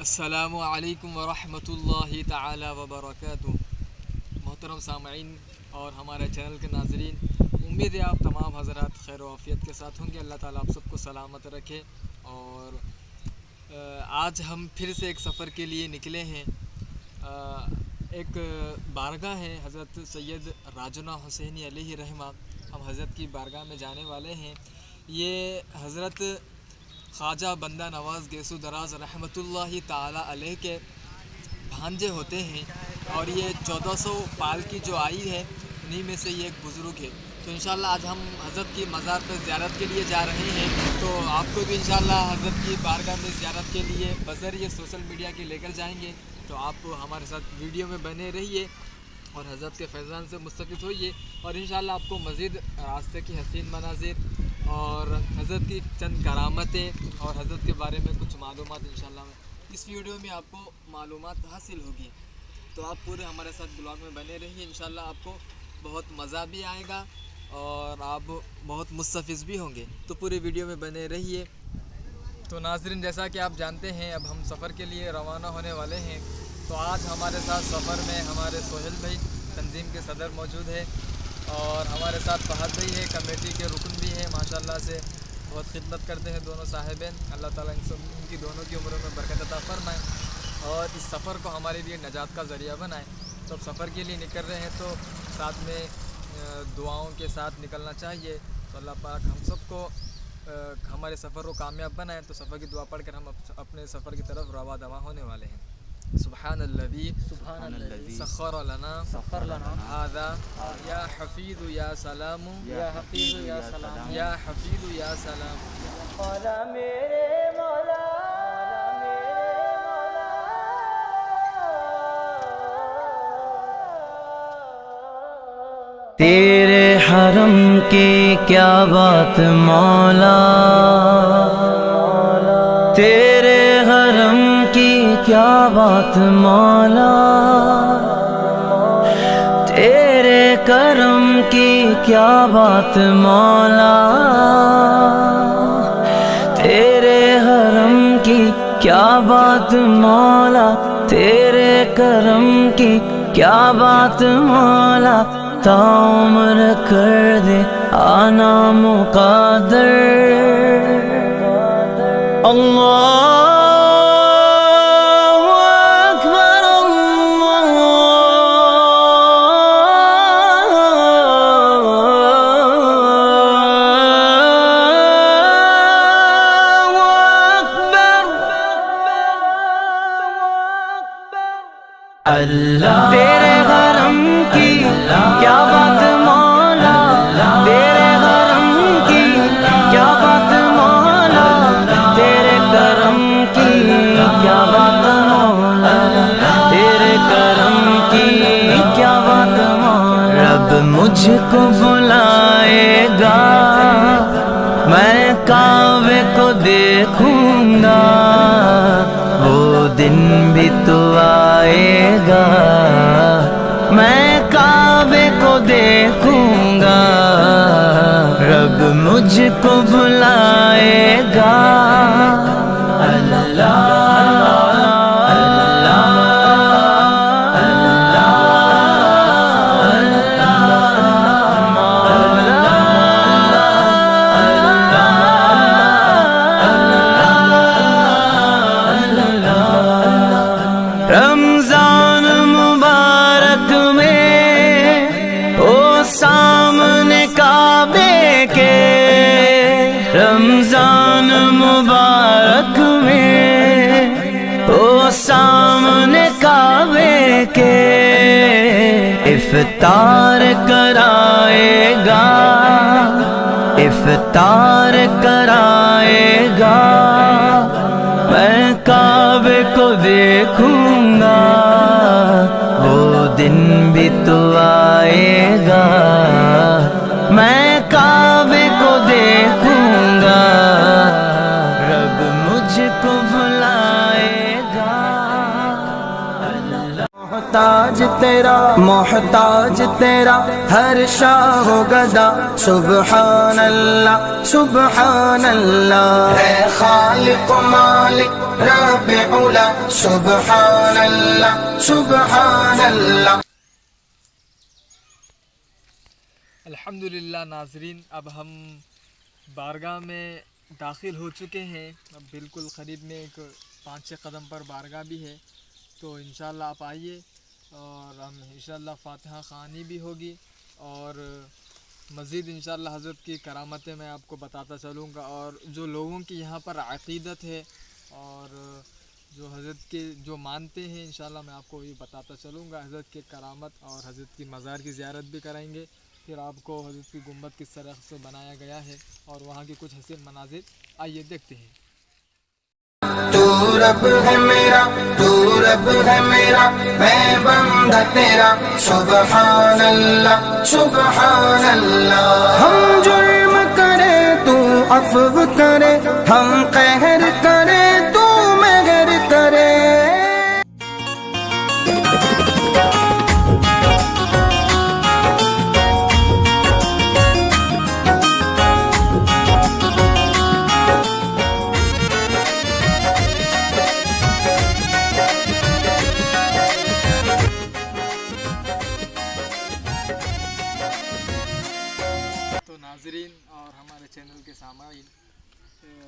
السلام علیکم ورحمۃ اللہ تعالی وبرکاتہ۔ محترم سامعین اور ہمارے چینل کے ناظرین، امید ہے آپ تمام حضرات خیر و عافیت کے ساتھ ہوں گے۔ اللہ تعالیٰ آپ سب کو سلامت رکھے۔ اور آج ہم پھر سے ایک سفر کے لیے نکلے ہیں۔ ایک بارگاہ ہے حضرت سید راجنا حسینی علیہ رحمہ، ہم حضرت کی بارگاہ میں جانے والے ہیں۔ یہ حضرت خواجہ بندہ نواز گیسو دراز رحمۃ اللہ تعالی علیہ کے بھانجے ہوتے ہیں، اور یہ 1400 پال کی جو آئی ہے انہی میں سے یہ ایک بزرگ ہے۔ تو انشاءاللہ آج ہم حضرت کی مزار پر زیارت کے لیے جا رہے ہیں، تو آپ کو بھی انشاءاللہ حضرت کی بارگاہ میں زیارت کے لیے بذریعہ سوشل میڈیا کے لے کر جائیں گے۔ تو آپ ہمارے ساتھ ویڈیو میں بنے رہیے اور حضرت کے فیضان سے مستفید ہوئیے، اور انشاءاللہ آپ کو مزید راستے کی حسین مناظر اور حضرت کی چند کرامتیں اور حضرت کے بارے میں کچھ معلومات انشاءاللہ اس ویڈیو میں آپ کو معلومات حاصل ہوگی۔ تو آپ پورے ہمارے ساتھ بلاگ میں بنے رہیے، انشاءاللہ آپ کو بہت مزہ بھی آئے گا اور آپ بہت مستفید بھی ہوں گے۔ تو پورے ویڈیو میں بنے رہیے۔ تو ناظرین، جیسا کہ آپ جانتے ہیں اب ہم سفر کے لیے روانہ ہونے والے ہیں۔ تو آج ہمارے ساتھ سفر میں ہمارے سہیل بھائی تنظیم کے صدر موجود ہے، اور ہمارے ساتھ فہد بھائی ہے، کمیٹی کے رکن بھی ہیں، ماشاءاللہ سے بہت خدمت کرتے ہیں دونوں صاحبین۔ اللہ تعالیٰ ان کی دونوں کی عمروں میں برکت عطا فرمائے اور اس سفر کو ہمارے لیے نجات کا ذریعہ بنائے۔ تو اب سفر کے لیے نکل رہے ہیں تو ساتھ میں دعاؤں کے ساتھ نکلنا چاہیے۔ تو اللہ پاک ہم سب کو ہمارے سفر کو کامیاب بنائے۔ تو سفر کی دعا پڑھ کر ہم اپنے سفر کی طرف رواں دواں ہونے والے ہیں۔ سبحان الذی سخر لنا ھذا یا حفیظ یا سلام یا حفیظ یا سلام۔ مولا میرے مولا تیرے حرم کی کیا بات مولا، تیرے حرم کی کیا بات مولا، تیرے کرم کی کیا بات مولا، تیرے حرم کی کیا بات مولا، تیرے کرم کی کیا بات مولا، تا عمر کر دے آنا مقدر۔ اللہ اکبر اللہ اکبر۔ اللہ تیرے حرم کی کیا بات مولا، تیرے حرم کی کیا بات مولا، تیرے کرم کی کیا بات مولا، تیرے کرم کی کیا بات مولا۔ رب مجھ کو بلائے گا، میں کعبے کو دیکھوں گا، وہ دن بھی تو آئے گا، میں کعبے کو دیکھوں گا، رب مجھ کو بلائے گا۔ اللہ رمضان مبارک میں او سامنے کعبے کے، رمضان مبارک میں او سامنے کعبے کے، افطار کرائے گا، افطار کرائے گا، میں کعبے کو دیکھوں گا، وہ دن بھی تو آئے گا، میں کعبے کو دیکھوں گا، رب مجھ کو بلائے گا۔ اللہ تاج تیرا محتاج تیرا ہر شاہ و گدا سبحان اللہ سبحان اللہ ہے خالق و مالک رب علا سبحان اللہ سبحان اللہ۔ الحمدللہ ناظرین، اب ہم بارگاہ میں داخل ہو چکے ہیں، اب بالکل قریب میں ایک 5-6 قدم پر بارگاہ بھی ہے، تو انشاءاللہ آپ آئیے اور ہم انشاءاللہ فاتحہ خوانی بھی ہوگی اور مزید انشاءاللہ حضرت کی کرامتیں میں آپ کو بتاتا چلوں گا، اور جو لوگوں کی یہاں پر عقیدت ہے اور جو حضرت کے جو مانتے ہیں انشاءاللہ میں آپ کو یہ بتاتا چلوں گا۔ حضرت کے کرامت اور حضرت کی مزار کی زیارت بھی کرائیں گے، پھر آپ کو حضرت کی گنبد کس طرح سے بنایا گیا ہے اور وہاں کی کچھ حسین مناظر آئیے دیکھتے ہیں۔ تو رب ہے میرا تو رب ہے میرا میں بندہ تیرا سبحان اللہ سبحان اللہ۔ ہم جرم کرے تو عفو کرے، ہم قہر کرے تو مہر کرے۔ ناظرین اور ہمارے چینل کے سامعین،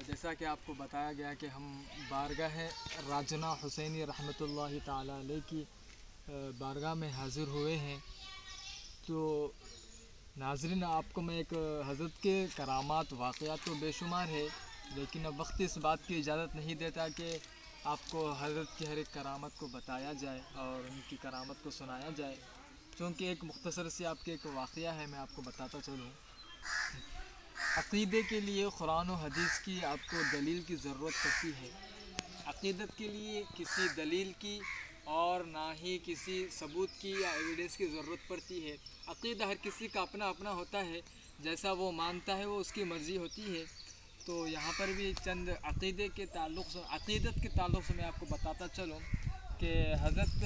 جیسا کہ آپ کو بتایا گیا کہ ہم بارگاہ راجنا حسینی رحمۃ اللہ تعالی علیہ کی بارگاہ میں حاضر ہوئے ہیں۔ تو ناظرین، آپ کو میں ایک حضرت کے کرامات واقعات تو بے شمار ہے، لیکن اب وقت اس بات کی اجازت نہیں دیتا کہ آپ کو حضرت کی ہر ایک کرامت کو بتایا جائے اور ان کی کرامت کو سنایا جائے، چونکہ ایک مختصر سی آپ کے ایک واقعہ ہے، میں آپ کو بتاتا چلوں۔ عقیدے کے لیے قرآن و حدیث کی آپ کو دلیل کی ضرورت پڑتی ہے۔ عقیدت کے لیے کسی دلیل کی اور نہ ہی کسی ثبوت کی یا ایویڈنس کی ضرورت پڑتی ہے۔ عقیدہ ہر کسی کا اپنا اپنا ہوتا ہے، جیسا وہ مانتا ہے وہ اس کی مرضی ہوتی ہے۔ تو یہاں پر بھی چند عقیدت کے تعلق سے میں آپ کو بتاتا چلوں کہ حضرت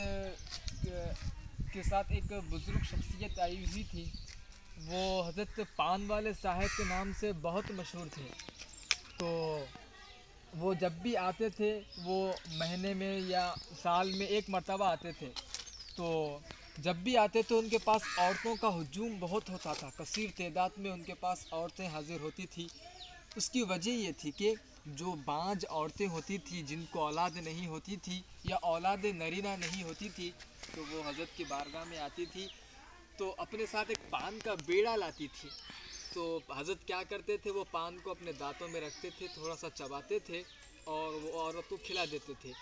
کے ساتھ ایک بزرگ شخصیت آئی ہوئی تھی، وہ حضرت پان والے صاحب کے نام سے بہت مشہور تھے۔ تو وہ جب بھی آتے تھے، وہ مہینے میں یا سال میں ایک مرتبہ آتے تھے، تو جب بھی آتے تو ان کے پاس عورتوں کا ہجوم بہت ہوتا تھا، کثیر تعداد میں ان کے پاس عورتیں حاضر ہوتی تھی۔ اس کی وجہ یہ تھی کہ جو بانجھ عورتیں ہوتی تھیں، جن کو اولاد نہیں ہوتی تھی یا اولاد نرینہ نہیں ہوتی تھی، تو وہ حضرت کی بارگاہ میں آتی تھی تو اپنے ساتھ ایک پان کا بیڑا لاتی تھی۔ تو حضرت کیا کرتے تھے، وہ پان کو اپنے دانتوں میں رکھتے تھے، تھوڑا سا چباتے تھے اور وہ عورت کو کھلا دیتے تھے۔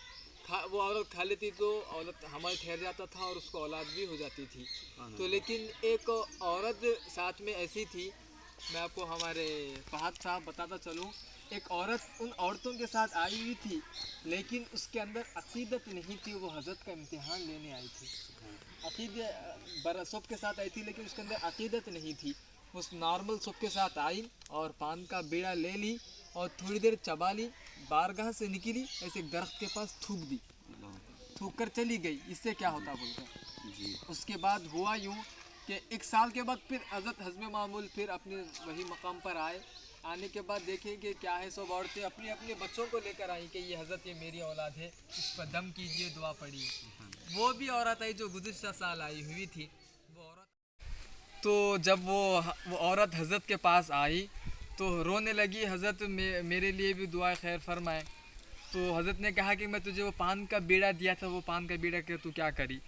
وہ عورت کھا لیتی تو عورت حمل ٹھہر جاتا تھا اور اس کو اولاد بھی ہو جاتی تھی۔ تو لیکن ایک عورت ساتھ میں ایسی تھی، میں آپ کو ہمارے فہد صاحب بتاتا چلوں، ایک عورت ان عورتوں کے ساتھ آئی ہوئی تھی، لیکن اس کے اندر عقیدت نہیں تھی، وہ حضرت کا امتحان لینے آئی تھی۔ سب کے ساتھ آئی تھی لیکن اس کے اندر عقیدت نہیں تھی۔ اس نارمل سب کے ساتھ آئی اور پان کا بیڑا لے لی اور تھوڑی دیر چبا لی، بارگاہ سے نکلی، ایسے ایک درخت کے پاس تھوک دی، تھوک کر چلی گئی، اس سے کیا ہوتا بول کر۔ اس کے بعد ہوا یوں کہ 1 سال کے بعد پھر حضرت حزم معمول پھر اپنے وہی مقام پر آئے۔ آنے کے بعد دیکھیں کہ کیا ہے، سب عورتیں اپنے اپنے بچوں کو لے کر آئیں کہ یہ حضرت یہ میری اولاد ہے، اس پر دم کیجئے، دعا پڑھیے۔ وہ بھی عورت آئی جو گزشتہ سال آئی ہوئی تھی، وہ عورت۔ تو جب وہ عورت حضرت کے پاس آئی تو رونے لگی، حضرت میرے لیے بھی دعا خیر فرمائے۔ تو حضرت نے کہا کہ میں تجھے وہ پان کا بیڑا دیا تھا، وہ پان کا بیڑا کہ تو کیا کری؟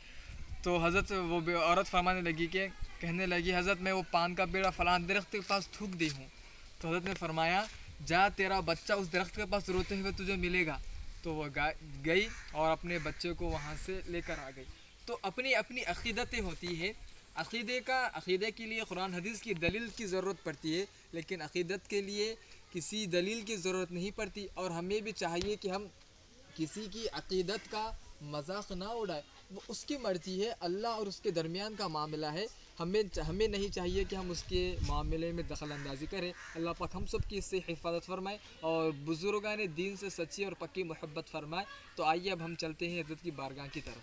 تو حضرت وہ عورت فرمانے لگی کہ کہنے لگی، حضرت میں وہ پان کا بیڑا فلاں درخت کے پاس تھوک دی ہوں۔ تو حضرت نے فرمایا، جا تیرا بچہ اس درخت کے پاس روتے ہوئے تجھے ملے گا۔ تو وہ گئی اور اپنے بچے کو وہاں سے لے کر آ گئی۔ تو اپنی اپنی عقیدتیں ہوتی ہے۔ عقیدے کے لیے قرآن حدیث کی دلیل کی ضرورت پڑتی ہے، لیکن عقیدت کے لیے کسی دلیل کی ضرورت نہیں پڑتی، اور ہمیں بھی چاہیے کہ ہم کسی کی عقیدت کا مذاق نہ اڑائے، وہ اس کی مرضی ہے، اللہ اور اس کے درمیان کا معاملہ ہے، ہمیں نہیں چاہیے کہ ہم اس کے معاملے میں دخل اندازی کریں۔ اللہ پاک ہم سب کی اس سے حفاظت فرمائے اور بزرگان دین سے سچی اور پکی محبت فرمائے۔ تو آئیے اب ہم چلتے ہیں حضرت کی بارگاہ کی طرف۔